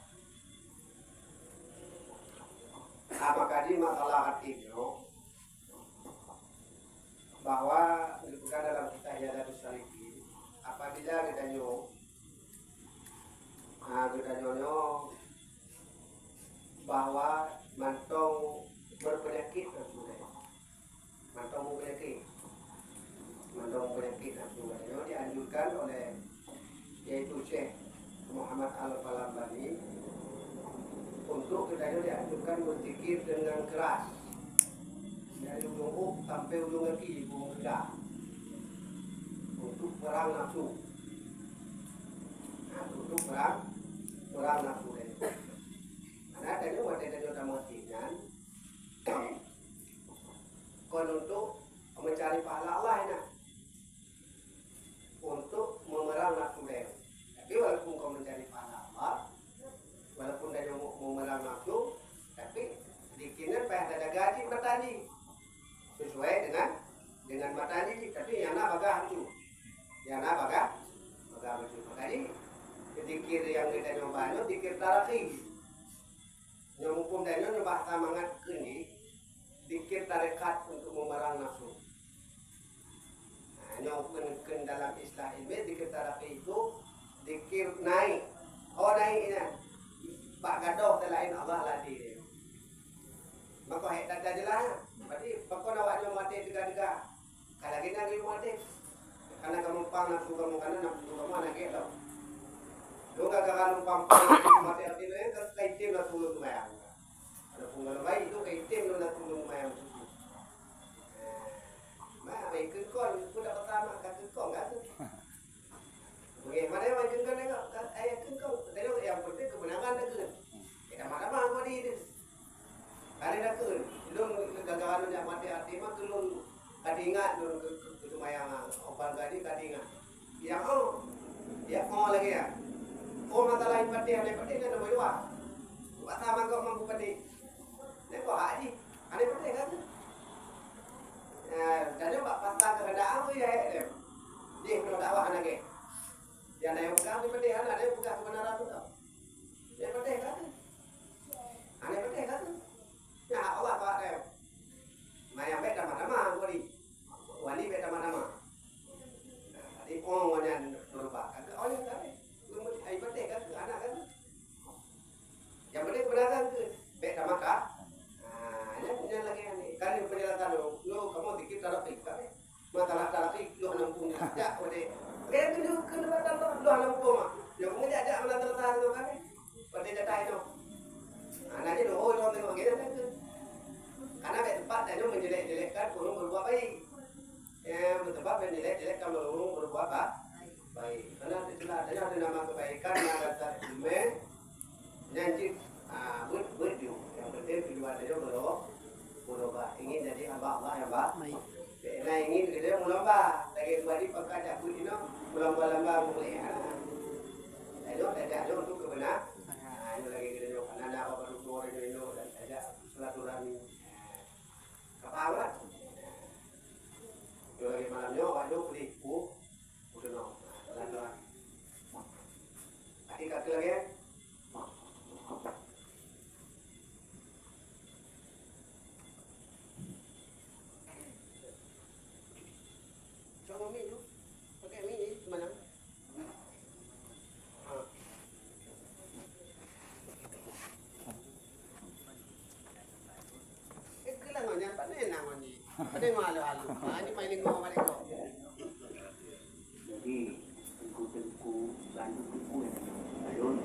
Apakah di masalah hati itu bahwa bukan dalam kita Hidayah Salihin apabila kita nyo bahwa mantong berpenyakit mantong penyakit dianjurkan oleh yaitu Syekh Muhammad Al-Falambani untuk kita dianjurkan berzikir dengan keras dari ujung up sampai ujung kaki ujung lidah untuk perang nafsu. Nah, untuk perang nafsu itu. Karena tadi waktu itu sudah mengatakan kon untuk mencari pahala Allah ini untuk memerang nafsu itu. Tapi walaupun kau mencari pahala banyak dikir taraki. Yang hukum dan yang bahasa mangat ini dikir tarekat untuk memerang nafsu. Nah, yang dalam istilah ilmiah dikir taraki itu dikir naik. Oh naik ini. Pak gadoh selain Allah lah dia. Maka hebat aja lah. Berarti pokok awak yang mati tiga-tiga. Kalau kita lagi mati. Karena kamu pang nafsu kamu karena nafsu kamu anak kita. Lu gak kalau pang mati artinya kan kaitim lah tulu lumayan. Ada punggal baik itu kaitim lah tulu lumayan. Nah, baik kekon sudah pertama kan kekon kan. Bagaimana yang kekon ni kan ayat kekon. Tapi yang penting kebenaran kekon. Kita mana-mana kau di ini. Kali dah kekon. Lu gagalan yang mati artinya tu kadingat dulu ke lumayan opal gadi kadingat. Ya lagi ya. Oh masalah yang pati ane pati kan nama dua. Buat sama kau mampu pati. Ni kau haji. Ane pati kan. Jadi buat pasal keadaan tu ya. Dia kalau dakwah anak ke. Yang ada yang bukan pati anak ada yang bukan kebenaran tu tau. Dia pati kan. Ane pati kan. Ya Allah pak dia. Maya bet nama-nama kau di. Wali bet nama-nama. Tadi orang wanyan berubah. Agak orang kan. Ai pate kan anak kan. Yang penting kebenaran tu. Baik sama kah? Ini lagi ni. Kan penjelasan lu kamu dikit tarafik kan. Masalah tarafik lu nampung ya ode. Kan tu kena batal lu nampung mah. Ya kamu ada anak tertarik tu kan. Pada jatah itu. Anak je oh orang tengok gitu kan. Karena tempat dia menjelek-jelekkan orang berbuat baik. Bertempat menjelek-jelekkan kalau orang berbuat baik. Karena itulah ada nama kebaikan yang ada ilmu nyanyi berju. Yang penting tujuan dia berubah. Ingin jadi hamba Allah yang baik. Nah ingin kita mulamba. Lagi kembali pakai aku ini mulamba-lamba mulai. Ada untuk kebenaran. Ini lagi kita karena ada apa baru ini dan ada silaturahmi. Kapalan. Itu lagi malamnya ada peliku. Udah no. Adik kaki lagi ya. Coba mie tu. Pakai mie mana? Kelang aja pak ni nama ni. Ada malu halu. Ini main ngomong mereka. Jadi tengku bantu ayun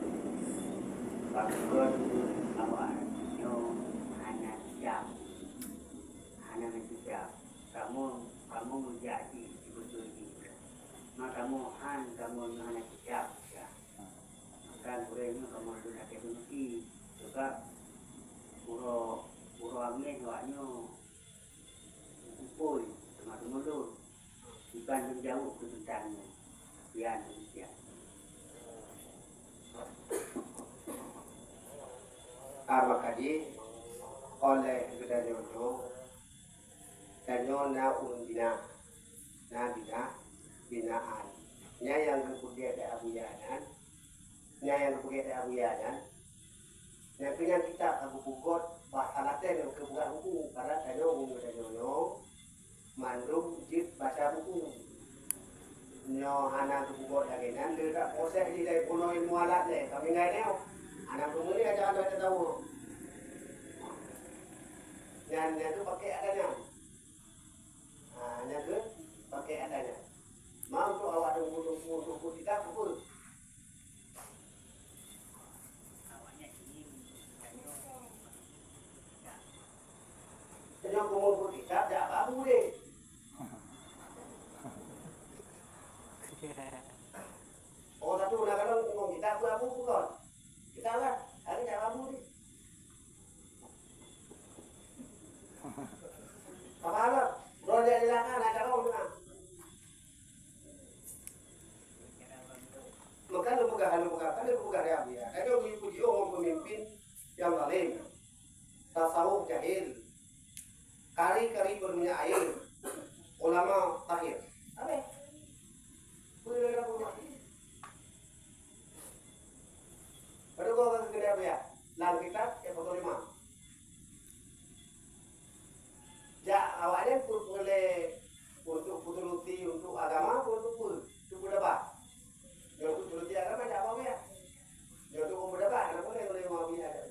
bakal awak yo hanya siap kamu menjadi betul ini maka kamu hanya siap ya maka kurangnya kamu sudah kebenci juga puro angin awaknya kumpul teman-teman tu bukan jauh ke tentangnya ya. Maka di oleh kita jono na undina na binaan nya yang kemudian ada abuyanan yang punya kita abu bukot bahasa Latin yang kebuka buku karena ada kita jono mandum jit baca buku nyo anak bukot lagi nanti tak proses di dari punoin mualat le kami ngai neo anak kemudian ada tahu yang itu pakai adanya. Yang itu pakai adanya. Mau tu awak tunggu kita pukul. Jadi aku kita tak babu deh. Oh satu nak kalau kita babu pukul. Kita lah hari tak babu deh. Apa bro dia dilakukan ada kau dengar. Maka lu buka kan lu buka dia. Ada puji orang pemimpin yang zalim. Tasawuf jahil. Kari-kari berminyak air. Ulama tahir. Apa? Boleh dah punya. boleh untuk turuti untuk agama untuk pun untuk berdebat. Yang untuk turuti agama tidak apa ya. Yang untuk berdebat tidak boleh mau bina ada.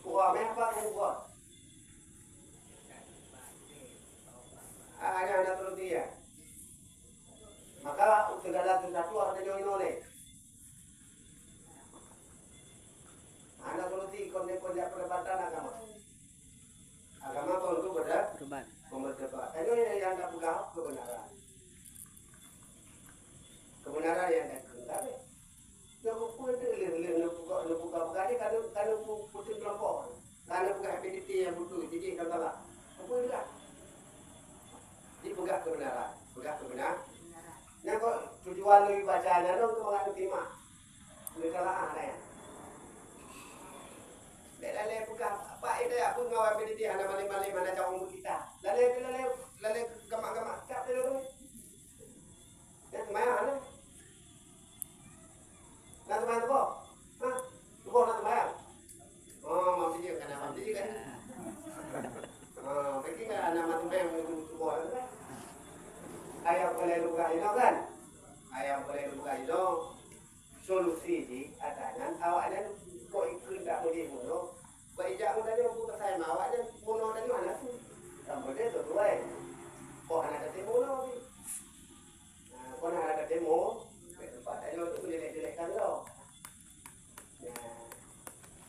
Kuah apa kuah? Hanya ada turuti ya. Maka segala sesuatu harus dijauhi oleh. Anda turuti konsep perdebatan agama. Agama untuk berdebat. Ini yang tak pegang kebenaran. Kebenaran yang tak pegang. Yang pun itu ilir buka ni kalau putih kelompok. Kalau buka HPDT yang butuh jadi katalah. Apa itu lah? Dipegang kebenaran, pegang kebenaran. Yang kok tujuan lebih bacanya dong untuk mengatur terima. Kesalahan ada ya. Lalu bukan apa itu ya pun ngawal PDT ada maling-maling mana jauh kita. Lalu gamak-gamak cap dulu. Ya lumayan ada. Nak lumayan tu kok. Hah? Tu kok nak lumayan. Oh, mesti dia kan mesti dia kan. Oh, bikin anak mati memang tu kok. Ayam boleh buka itu kan? Ayam boleh buka itu. Solusi di adanya awaknya kok ikut tak boleh mono. Baiknya mudah dia buka saya awaknya mono dari mana tu? Sampai dia tu tuai. Kok anak ada mono ni? Nah, kok anak ada demo, tempat ada tu jelek-jelekkan tu.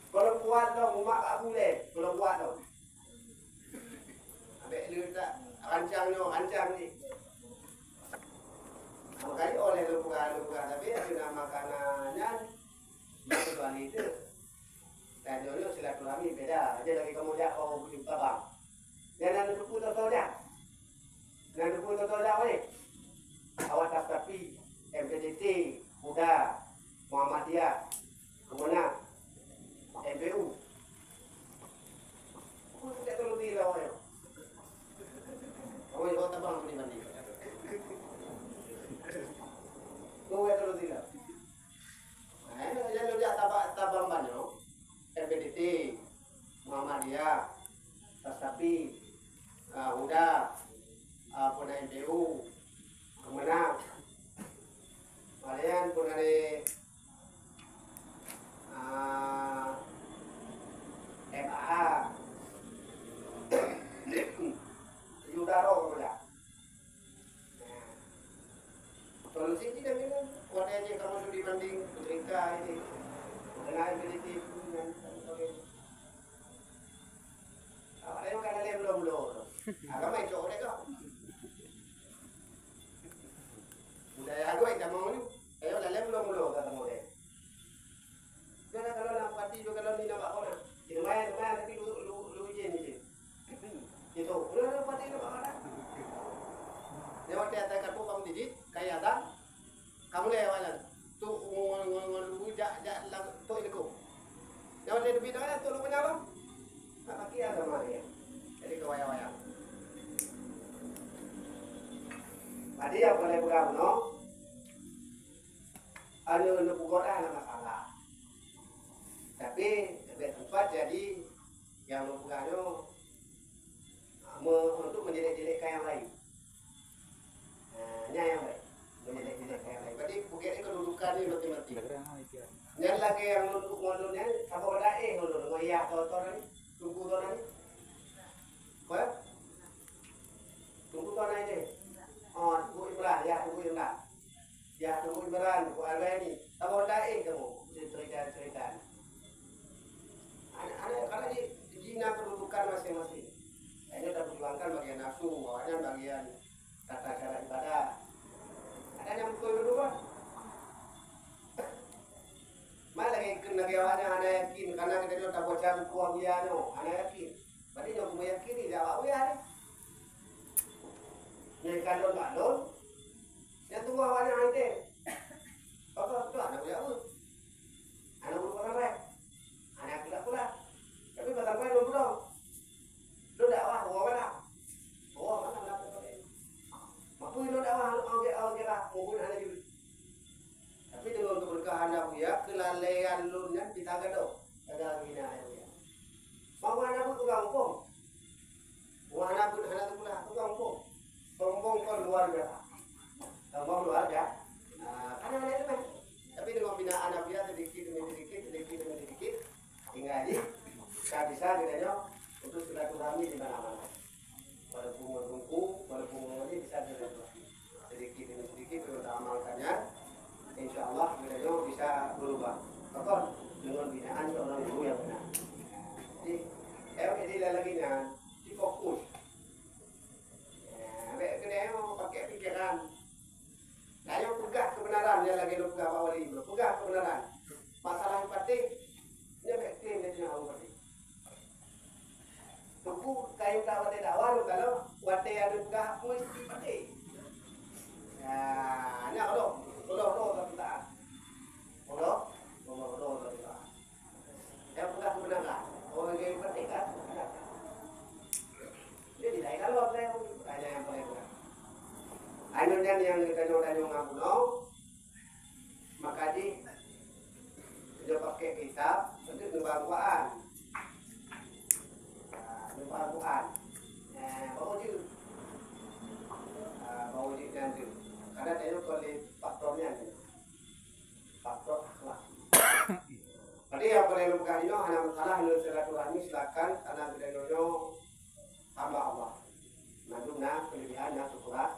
Kalau kuat dong, mak tak boleh. Kalau kuat dong. Ambil lu tak rancang ni. Makanya oleh luka tapi ada makanannya kecuali itu. Dan dulu silaturahmi beda. Aja lagi kamu jak oh beli babang. Jangan lupa toto dah. Jangan lupa toto dah weh. Awak tapi MPDT, Muda, Muhammadiyah, kemudian MPU. Aku tidak terlalu tidak weh. Kamu yang tabang ni mandi. Kau terus tidak. Nah, yang lu jak tabang banyak. MPDT, Muhammadiyah, Tasapi, Huda, Puna MPU, kemenang. Kalian pun ada MAA, Yudaro kemudian. Solusi tidak minum, kodenya kamu sudah dibanding Putrika ini, mengenai MPDT dan awak dia kan ada belum. Agama itu orang kau. Budaya aku yang mau ni, ayo dalam belum kata mau dia. Jangan kalau nak parti juga kalau ni nampak kau nak. Lumayan tapi lu ujian ni. Itu, udah parti nampak kau nak. Dia waktu ada kat kamu didit, kaya ada. Kamu lewat lah. Tu lu jak tu itu. Dia waktu lebih dah tu lu penyalom. Apa kia sama dia. Jadi kewaya-waya. Tadi yang boleh pegang no. Ada bukan ada masalah. Tapi lebih tempat jadi yang pegangnya untuk menjelek-jelekkan yang lain. Yang lain. Menjelek-jelekkan yang lain. Berarti bukit ini kedudukan ini mati-mati. Yang lagi yang untuk modulnya apa ada modul ngoyak atau ni tunggu tu ni. Apa? Tunggu tu ni. Oh, tunggu Imran ya, tunggu Imran. Ya, tunggu Imran, tunggu Arwah ni. Apa ada kamu cerita. Anak kalau ni jina kedudukan masing-masing. Ini dah perjuangkan bagian nafsu, awaknya bagian tata cara ibadah. Ada yang betul kedudukan. Malah lagi kena awaknya ada yakin karena kita dah baca buku dia no, ada yakin. Berarti jangan meyakini dia awak dia ni. Ni kalau tak lon, yang tunggu awaknya ada. Apa tu anak dia apa? Anak bukan rek. Anak tidak pula. Tapi batang rek belum belum. Lu dakwah bawa mana? Bawa mana nak boleh. Mampu lu dakwah au kira mungkin ada juga. Tapi dengan keberkahan aku ya, kelalaian lu nya kita gaduh. Ada bina ya. untuk silaturahmi di mana-mana. Walaupun menunggu, walaupun mengaji bisa silaturahmi. Sedikit demi sedikit kita amalkannya, insya Allah kita bisa berubah. Betul dengan binaan seorang guru yang benar. Jadi lagi fokus. Kena pakai pikiran. Ayo pegang kebenaran yang lagi lu pegang awal ini, pegang kebenaran. Masalah yang penting, dia bektim dia tidak tahu penting. Tunggu kayu kawat tidak waru kalau wate ada pegang mesti penting. Nah, ini kalau tak tak. Kalau tak tak. Yang pegang kebenaran, orang yang penting kan. Jadi tidak kalau saya hanya yang paling benar. Anu yang kita nyoba ngapuno, maka dia pakai kitab untuk nubangkuan. Nubangkuan. Bau je nanti. Karena dia boleh faktornya ni. Faktor akhlak. Jadi yang boleh lupa ini hanya masalah menurut silaturahmi silakan karena kita nyoba hamba Allah. Naduna kelebihannya syukurat.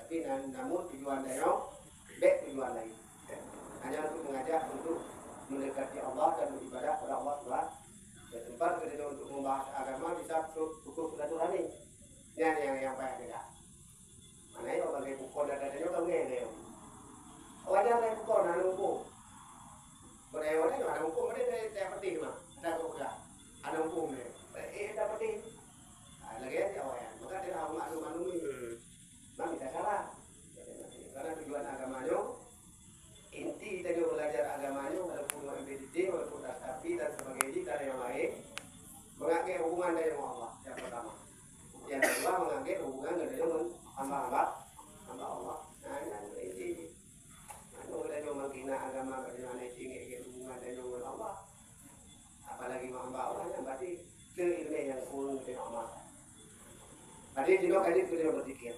Tapi namun tujuan dia tujuan lain. Hanya untuk mengajak untuk mendekati Allah dan beribadah kepada Allah Subhanahu. Dan tempat kita untuk membahas agama bisa cukup silaturahmi. Ini yang banyak tidak. Mana yang bagi pukul dan adanya kamu yang wajar yang pukul dan hukum. Berdewan itu ada hukum ada yang penting mah. Ada hukum dah. Ada hukum ni. Ada penting. Lagi aja awalnya. Maka dia harus maklum ini. Memang tidak salah. Karena tujuan agamanya inti kita belajar agamanya walaupun MPDT, walaupun Dasapi dan sebagainya dan yang lain mengakhiri hubungan dengan Allah yang pertama. Yang kedua mengakhiri hubungan dengan hamba Allah. Nah ini kita menghina agama bagaimana tinggi hubungan dengan Allah. Apalagi hamba Allah yang berarti keilmuan yang kurang dengan Allah. Tadi juga kita berpikir.